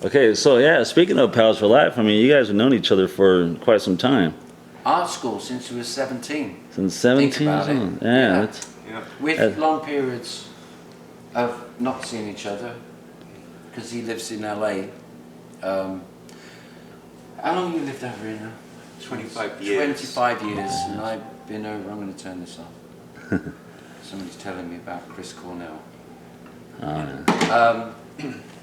Okay, so yeah, speaking of Pals for Life, I mean, you guys have known each other for quite some time. Art school since we were 17. Since Think 17 about years it. old. Yeah, that's, Yeah. With long periods of not seeing each other, because he lives in LA. How long have you lived over here now? 25 years. 25 years, and I've been over. I'm going to turn this off. Somebody's telling me about Chris Cornell.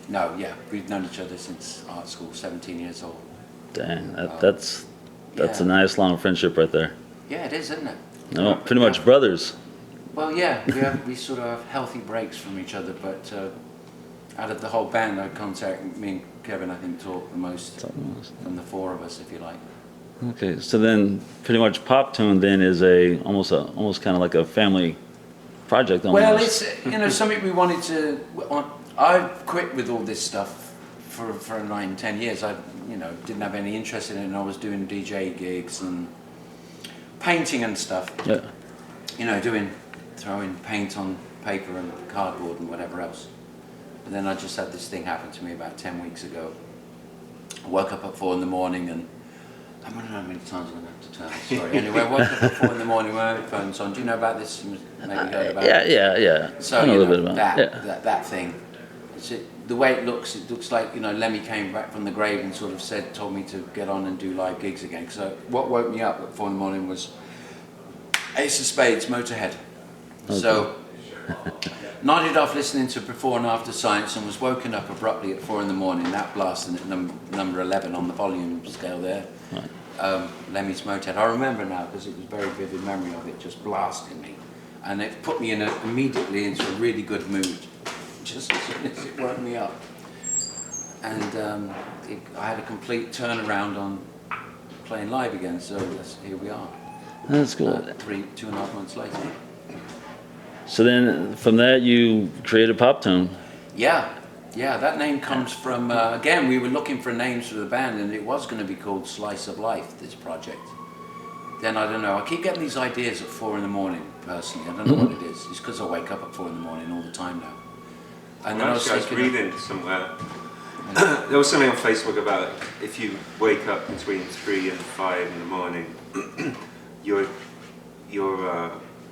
No, yeah, we've known each other since art school, 17 years old. dang, that's yeah. a nice long friendship right there. Yeah, it is, isn't it? No, pretty much brothers. Well, yeah, we sort of have healthy breaks from each other, but out of the whole band, I contact me and Kevin. I think talk the most from the four of us, if you like. Okay, so then pretty much Poptone then is almost kind of like a family project almost. Well, it's something we wanted to. I quit with all this stuff for 9-10 years. I didn't have any interest in it, and I was doing DJ gigs and painting and stuff. Yeah. Throwing paint on paper and cardboard and whatever else. But then I just had this thing happen to me about 10 weeks ago. I woke up at 4 in the morning and I don't know how many times I'm going to have to tell this story. Anyway, I woke up at 4 in the morning with my headphones on. Do you know about this? Maybe heard about it. Yeah. So I know a little bit about it. that thing. The way it looks like Lemmy came back from the grave and sort of told me to get on and do live gigs again. So what woke me up at 4 in the morning was Ace of Spades, Motorhead. Okay. So nodded off listening to Before and After Science and was woken up abruptly at 4 in the morning. That blasting at number 11 on the volume scale there. Right. Lemmy's Motorhead. I remember now because it was a very vivid memory of it just blasting me, and it put me immediately into a really good mood. Just as soon as it woke me up, and I had a complete turnaround on playing live again. So here we are. That's cool. 2.5 months later. So then from that you created Poptone. Yeah, that name comes from, again, we were looking for names for the band, and it was going to be called Slice of Life, this project. Then, I don't know, I keep getting these ideas at 4 in the morning, personally. I don't know what it is. It's because I wake up at 4 in the morning all the time now. And then I was reading somewhere, there was something on Facebook about if you wake up between 3 and 5 in the morning, you're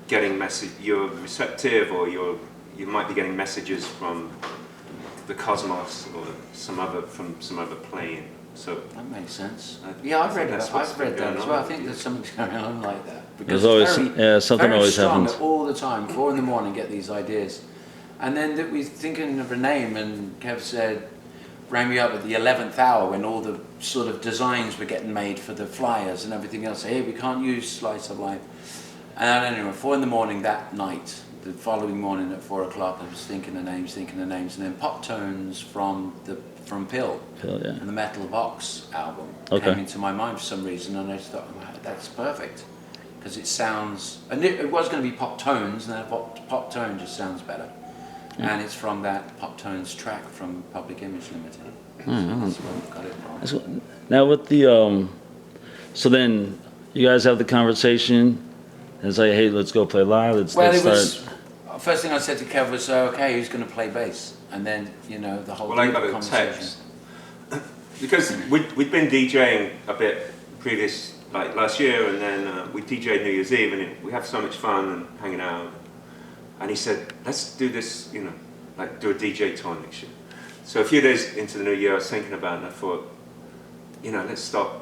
getting you're receptive, or you might be getting messages from the cosmos or some other plane. So that makes sense. I've read that as well. I think there's something going on like that. Because there's always something always happens all the time. 4 in the morning, get these ideas, and then we're thinking of a name, and Kev rang me up at the 11th hour when all the sort of designs were getting made for the flyers and everything else. Hey, we can't use Slice of Life. And anyway, 4 in the morning that night, the following morning at 4 o'clock, I was thinking of names, and then Poptones from Pill, yeah. and the Metal Box album came into my mind for some reason, and I just thought, wow, that's perfect, because it sounds, and it was going to be Poptones, and then Poptone just sounds better, and it's from that Poptones track from Public Image Limited. So that's where I got it from. Now with the, so then you guys have the conversation. And it's like, hey, let's go play live. Let's start. First thing I said to Kev was, okay, who's going to play bass? And then, the whole I got a conversation. text. Because we'd been DJing a bit previous, like last year, and then we DJed New Year's Eve, and we had so much fun and hanging out. And he said, let's do this, do a DJ tour next year. So a few days into the new year, I was thinking about it, and I thought, let's stop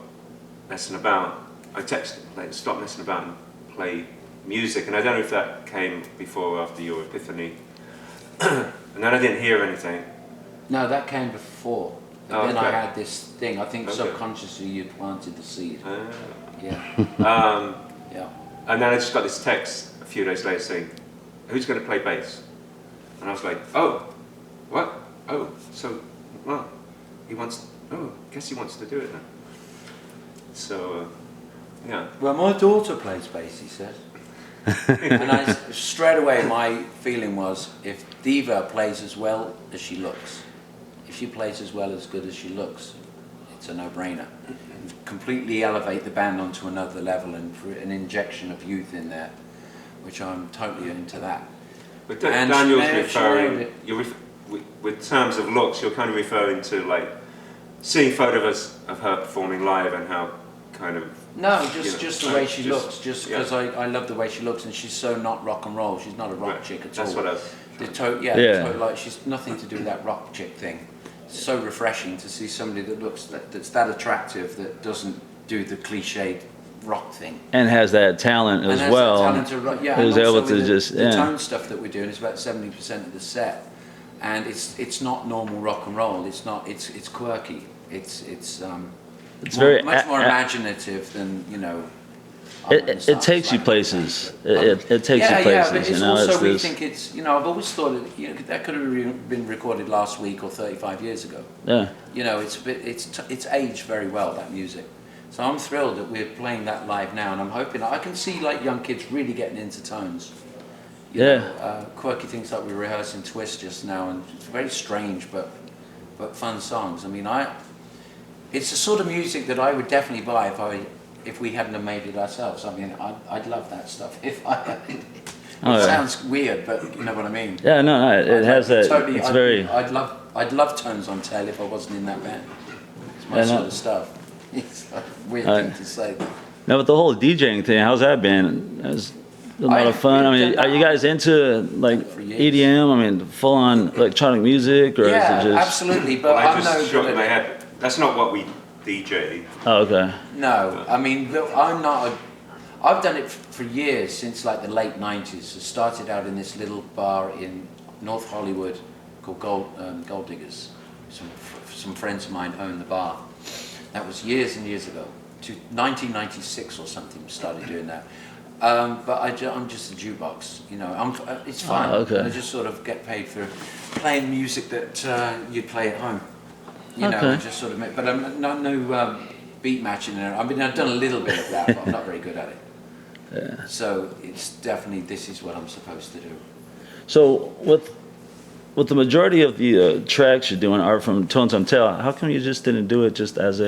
messing about. I texted, let's stop messing about and play music, and I don't know if that came before or after your epiphany. And then I didn't hear anything. No, that came before. And then I had this thing. I think subconsciously you planted the seed. Yeah. Yeah. And then I just got this text a few days later saying, "Who's going to play bass?" And I was like, "Oh, what? Oh, so well, he wants. Oh, guess he wants to do it then." So. Yeah. Well, my daughter plays bass, he said. And straight away my feeling was, if Diva plays as well as she looks, if she plays as good as she looks, it's a no-brainer. Completely elevate the band onto another level, and an injection of youth in there, which I'm totally into that. But Daniel's referring, with terms of looks, you're kind of referring to like seeing photos of her performing live and how kind of No, you know, just the way she just- looks. Just because I love the way she looks, and she's so not rock and roll. She's not a rock Right, chick at that's all. what I was. Yeah. Like she's nothing to do with that rock chick thing. It's so refreshing to see somebody that looks that's that attractive that doesn't do the cliched rock thing. And has that talent as And has well. that talent to rock, yeah, Who's and also able to with just the yeah. tone stuff that we're doing is about 70% of the set, and it's not normal rock and roll. It's not. It's quirky. It's very much more imaginative than It takes you places. It takes you places. Yeah, but it's You know, also it's we this, think it's I've always thought that could have been recorded last week or 35 years ago. yeah. It's aged very well, that music. So I'm thrilled that we're playing that live now, and I'm hoping I can see like young kids really getting into tones. Quirky things like we're rehearsing Twist just now, and it's very strange but fun songs. I mean, it's the sort of music that I would definitely buy if we hadn't have made it ourselves. I mean, I'd love that stuff if I had it. It sounds weird, but you know what I mean. Yeah, no, it has that. Totally, it's very. I'd love Tones on Tail if I wasn't in that band. It's my Yeah, sort no. of stuff. It's a weird thing to say. Now with the whole DJing thing, how's that been? It's a lot of fun. I mean, are you guys into like For years. EDM? I mean, full on electronic music, or Yeah, is it just? absolutely. But Well, I I'm just no shot good in my at it. head. That's not what we DJ. Oh, okay. No, I mean, look, I've done it for years, since like the late 90s. I started out in this little bar in North Hollywood called Gold Diggers. Some friends of mine owned the bar. That was years and years ago. 1996 or something, started doing that. But I'm just a jukebox, it's fun. okay. I just sort of get paid for playing music that you'd play at home. Okay. I just sort of but I'm no beat matching there. I mean, I've done a little bit of that, but I'm not very good at it. Yeah. So it's definitely, this is what I'm supposed to do. So with the majority of the tracks you're doing are from Tones on Tail, how come you just didn't do it just as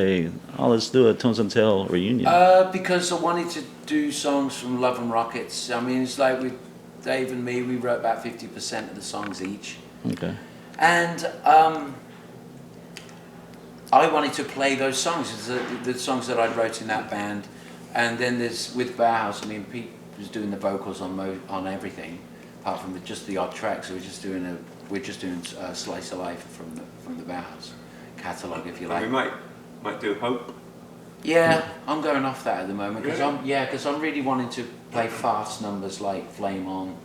let's do a Tones on Tail reunion? Because I wanted to do songs from Love and Rockets. I mean, it's like with Dave and me, we wrote about 50% of the songs each. Okay. And I wanted to play those songs, the songs that I wrote in that band. And then there's with Bauhaus, I mean, Pete was doing the vocals on everything, apart from just the odd tracks. So we're just doing Slice of Life from the Bauhaus catalogue, if you like. We might do Hope. Yeah, I'm going off that at the moment because I'm really wanting to play fast numbers like Flame On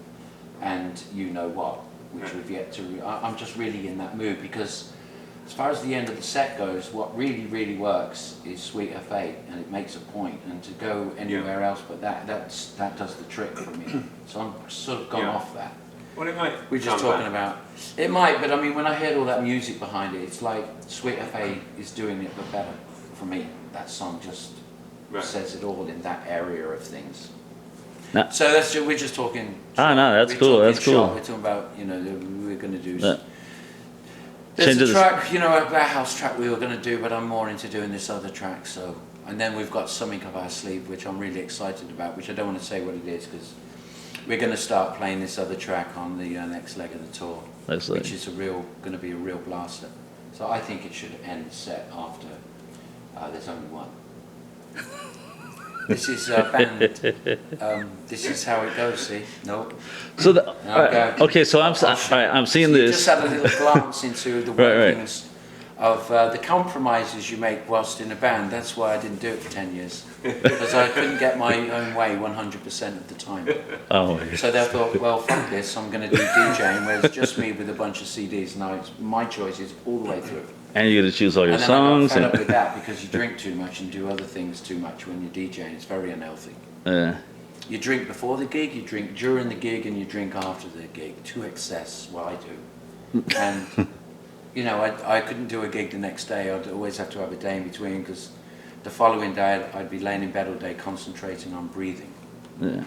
and You Know What, which we've yet to. I'm just really in that mood because, as far as the end of the set goes, what really works is Sweet of Fate, and it makes a point. And to go anywhere else but that does the trick for me. So I'm sort of gone off that. Well, it might. We're just talking about it might, but I mean, when I heard all that music behind it, it's like Sweet of Fate is doing it, but better for me. That song just says it all in that area of things. Nah. So we're just talking. No, that's cool. That's cool. We're talking about we're going to do. Yeah. There's Change a of track, a Glasshouse track we were going to do, but I'm more into doing this other track. So, and then we've got something up our sleeve, which I'm really excited about, which I don't want to say what it is because we're going to start playing this other track on the next leg of the tour, which is going to be a real blaster. So I think it should end the set after there's only one. This is band. This is how it goes. See, no. So Okay. So I'm seeing You this. just had a little glance into the workings of the compromises you make whilst in a band. That's why I didn't do it for 10 years, because I couldn't get my own way 100% of the time. Oh. So they thought, well, fuck this, I'm going to do DJing, where it's just me with a bunch of CDs. Now it's my choices all the way through. And you got to choose all your And then songs. I got fed up with that because you drink too much and do other things too much when you're DJing. It's very unhealthy. Yeah. You drink before the gig, you drink during the gig, and you drink after the gig to excess. Well, I do. And I couldn't do a gig the next day. I'd always have to have a day in between because the following day I'd be laying in bed all day concentrating on breathing. Yeah.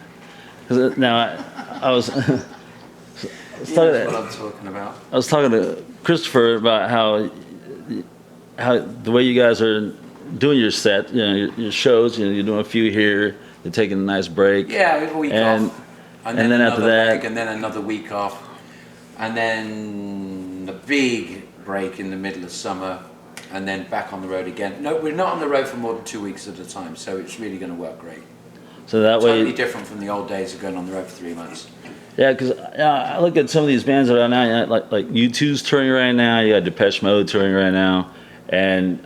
'Cause now I was. That's what I'm talking about. I was talking to Christopher about how the way you guys are doing your set, your shows, you're doing a few here, you're taking a nice break. Yeah, we have a week off. And then after another that, break, and then another week off. And then the big break in the middle of summer. and then back on the road again. No, we're not on the road for more than 2 weeks at a time, so it's really going to work great. So that way, Totally different from the old days of going on the road for 3 months. yeah, because I look at some of these bands that are now, like U2's touring right now, you got Depeche Mode touring right now, and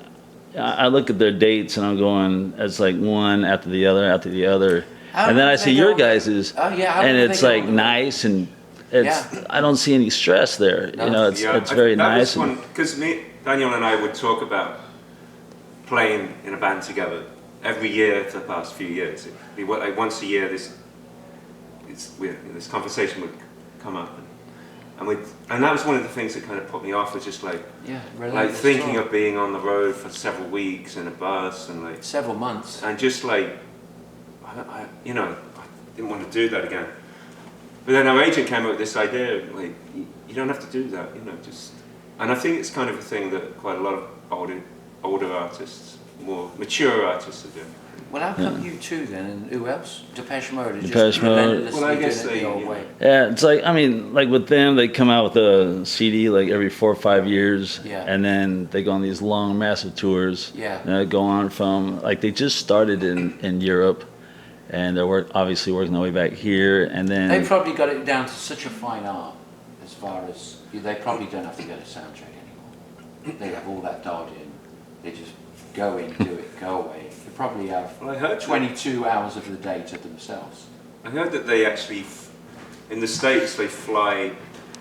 I look at their dates and I'm going, it's like one after the other, How and then do I they see go your on the- guys's, Oh, yeah, how and do they it's go like on the road? nice and it's Yeah. I don't see any stress there. No. You know, it's very nice. Because Daniel and I would talk about playing in a band together every year for the past few years. It'd be like once a year, this conversation would come up, and that was one of the things that kind of put me off. Was just like thinking of being on the road for several weeks in a bus and like several months. and just like I didn't want to do that again. But then our agent came up with this idea, like, you don't have to do that, just... And I think it's kind of a thing that quite a lot of older artists, more mature artists are doing. Well, how come you two then, and who else? Depeche Mode are Depeche just Mode. relentlessly Well, I guess doing it the old way. Yeah, it's like, I mean, like with them, they come out with a CD like every 4 or 5 years, Yeah. and then they go on these long, massive tours. Yeah. And they go on from, like, they just started in Europe, and they're obviously working their way back here, and then... They probably got it down to such a fine art, as far as, they probably don't have to go to sound check anymore. They have all that dialed in. They just go in, do it, go away. They probably have Well, I heard 22 hours of the day to themselves. I heard that they actually, in the States, they fly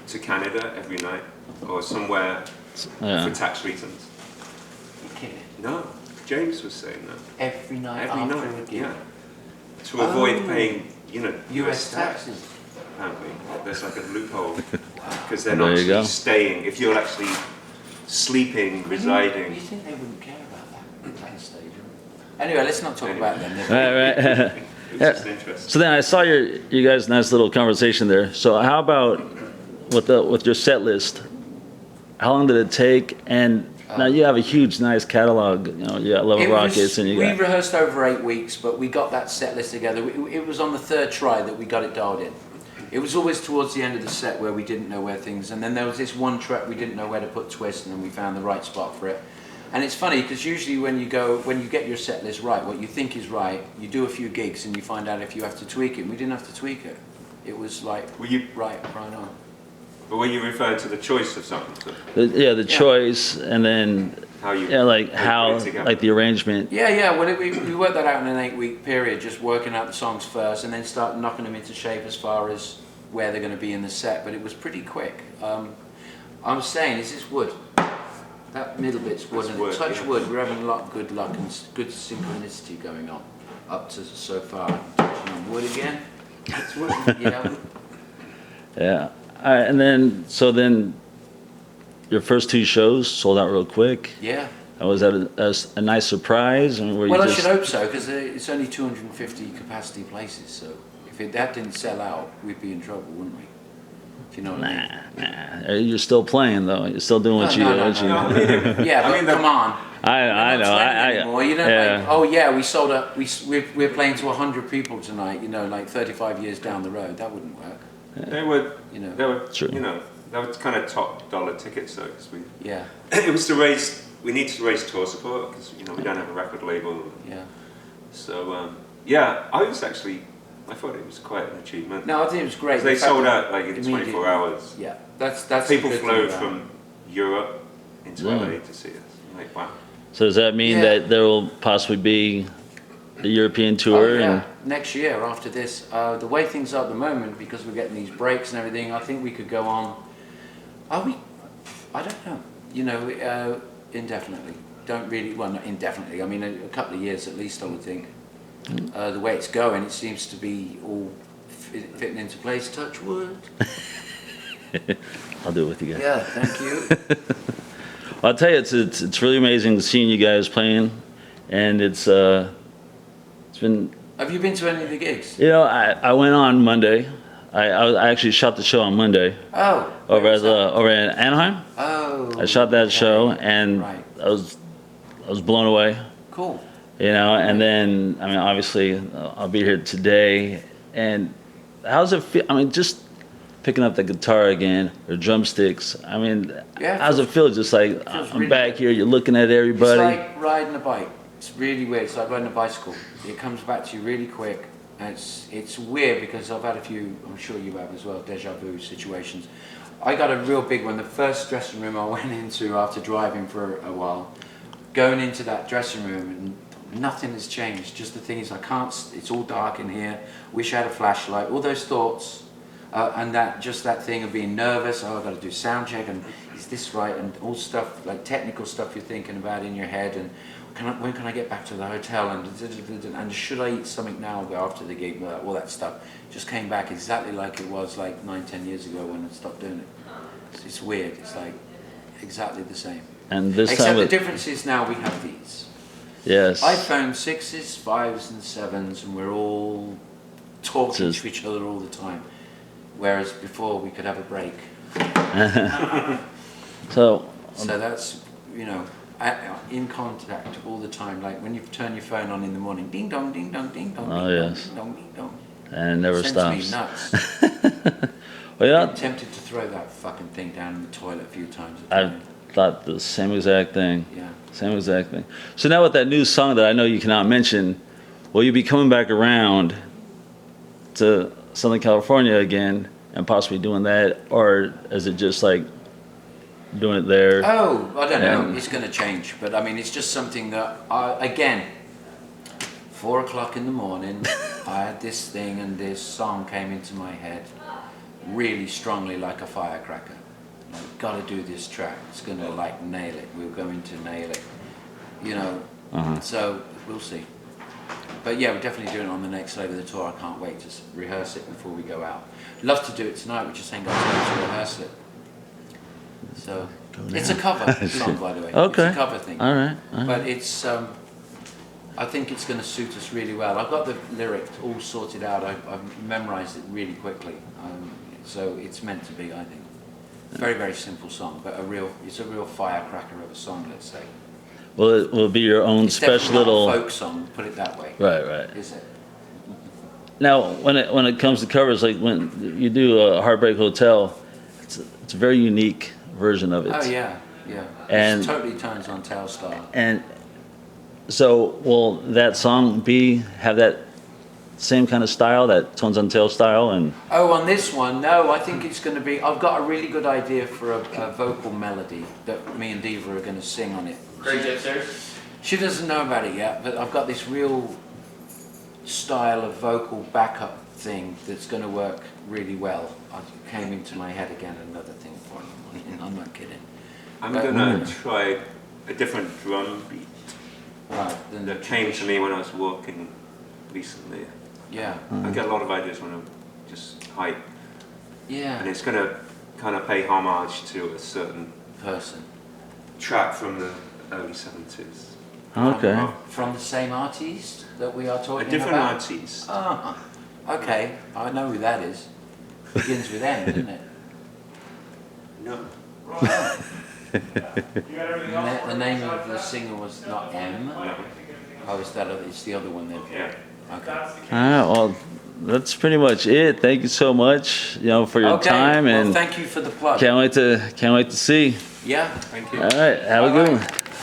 to Canada every night or somewhere for tax reasons. You're kidding. No, James was saying that. Every night Every after night, a gig. yeah. To avoid paying, US taxes. Apparently, there's like a loophole because they're There not you go. actually staying. If you're actually sleeping, residing. You think they wouldn't care about that at that stage? Anyway, let's not talk about them. Right. It was just interesting. So then I saw you guys' nice little conversation there. So how about with your set list? How long did it take? And now you have a huge, nice catalog. You got Love Rockets, and we rehearsed over 8 weeks, but we got that set list together. It was on the 3rd try that we got it dialed in. It was always towards the end of the set where we didn't know where things, and then there was this one track we didn't know where to put twist, and then we found the right spot for it. And it's funny because usually when you get your set list right, what you think is right, you do a few gigs and you find out if you have to tweak it. We didn't have to tweak it. It was like right on. But were you referring to the choice of something? the choice, and then How you? how put it together? like the arrangement. Yeah. Well, we worked that out in an 8-week period, just working out the songs first, and then start knocking them into shape as far as where they're going to be in the set. But it was pretty quick. I was saying, is this wood? That middle bit's wood, That's and wood, touch yeah. wood. We're having a lot of good luck and good synchronicity going on up to so far. Touching on wood again. It's wood. Yeah. Yeah. All right, and then your first 2 shows sold out real quick. Yeah. Was that a nice surprise? And were you Well, I just... should hope so, because it's only 250 capacity places. So if that didn't sell out, we'd be in trouble, wouldn't we? If you know what I mean. Nah. You're still playing though. You're still doing what you do. Yeah, but come on. I know. Anymore. Like, oh yeah, we sold up. We're playing to 100 people tonight. like 35 years down the road, that wouldn't work. They were, they were, True. they were kind of top dollar tickets though, because Yeah. it was we needed to raise tour support because we don't have a record label. Yeah. So I thought it was quite an achievement. No, I think it was great. They The fact sold that out like in immediately- 24 hours. Yeah, that's the People good thing flew about it. from Europe into Yeah. LA to see us. Like, wow. So does that mean Yeah. that there will possibly be a European tour? Oh, yeah. And Next year after this, the way things are at the moment, because we're getting these breaks and everything, I think we could go on. Are we? I don't know. Indefinitely. Not indefinitely. I mean, a couple of years at least, I would think. The way it's going, it seems to be all fitting into place. Touch wood. I'll do it with you guys. Yeah, thank you. I'll tell you, it's really amazing seeing you guys playing, and it's been. Have you been to any of the gigs? I went on Monday. I actually shot the show on Monday Oh. over where was that? over in Anaheim. Oh. I shot that okay. show, and Right. I was blown away. Cool. And then I mean, obviously, I'll be here today. And how's it feel? I mean, just picking up the guitar again or drumsticks. I mean, Yeah, how's it feel? Just like feels I'm really back good. here, you're looking at everybody. It's like riding a bike. It's really weird. It's like riding a bicycle. It comes back to you really quick. And it's weird because I've had a few, I'm sure you have as well, deja vu situations. I got a real big one. The first dressing room I went into after driving for a while, going into that dressing room and nothing has changed. Just the thing is I can't, it's all dark in here. Wish I had a flashlight. All those thoughts. And that just that thing of being nervous, oh, I've got to do sound check, and is this right, and all stuff like technical stuff you're thinking about in your head, and when can I get back to the hotel, and should I eat something now after the gig, all that stuff just came back exactly like it was like 9-10 years ago when I stopped doing it. It's weird. It's like exactly the same. And this Except time, the difference is now we have these yes, iPhone 6s, 5s, and 7s, and we're all talking to each other all the time. Whereas before we could have a break. So That's, you know, in contact all the time. Like when you turn your phone on in the morning, ding dong, ding dong, ding dong, Oh, ding yes. dong, ding dong, ding dong. and it never Sends stops. me nuts. Well, I'm yeah, tempted to throw that fucking thing down in the toilet a few times a I day. thought the same exact thing. Yeah. Same exact thing. So now with that new song that I know you cannot mention, will you be coming back around to Southern California again and possibly doing that, or is it just like doing it there? Oh, I don't know. Yeah. It's going to change, but I mean, it's just something that again, 4 o'clock in the morning, I had this thing and this song came into my head really strongly like a firecracker. Like, gotta do this track. It's going to like nail it. We're going to nail it. You know, so we'll see. But yeah, we're definitely doing it on the next leg of the tour. I can't wait to rehearse it before we go out. Love to do it tonight, we just ain't got time to rehearse it. So, it's a cover song, by the way. Okay. It's a cover thing. All right. But it's, I think it's going to suit us really well. I've got the lyrics all sorted out. I've memorized it really quickly. So it's meant to be, I think. Very, very simple song, but it's a real firecracker of a song, let's say. Will it be your own It's special definitely not little? a folk song, put it that way. Right. Is it? Now, when it comes to covers, like when you do a Heartbreak Hotel, it's a very unique version of it. Oh yeah. And- It's totally Tones on Tail style. And so, will that song have that same kind of style, that Tones on Tail style, and Oh, on this one, no, I think it's going to be. I've got a really good idea for a vocal melody that me and Diva are going to sing on it. Crazy upstairs? She doesn't know about it yet, but I've got this real style of vocal backup thing that's going to work really well. It came into my head again, another thing for you. I'm not kidding. I'm But- gonna try a different drum beat Right, then that came to me when I was walking recently. Yeah, I get a lot of ideas when I'm just hype, and yeah, it's gonna kind of pay homage to a certain person. track from the early 70s. okay? From the same artist that we are A talking different about? artist. Ah, okay, I know who that is. Begins with M, doesn't it? No. The name of the singer was not M. Oh, it's the other one then. Yeah. Okay. All right. Well, that's pretty much it. Thank you so much, for your Okay, time, well, and thank you for the plug. can't wait to see. Yeah, thank you. All right. Have a good one.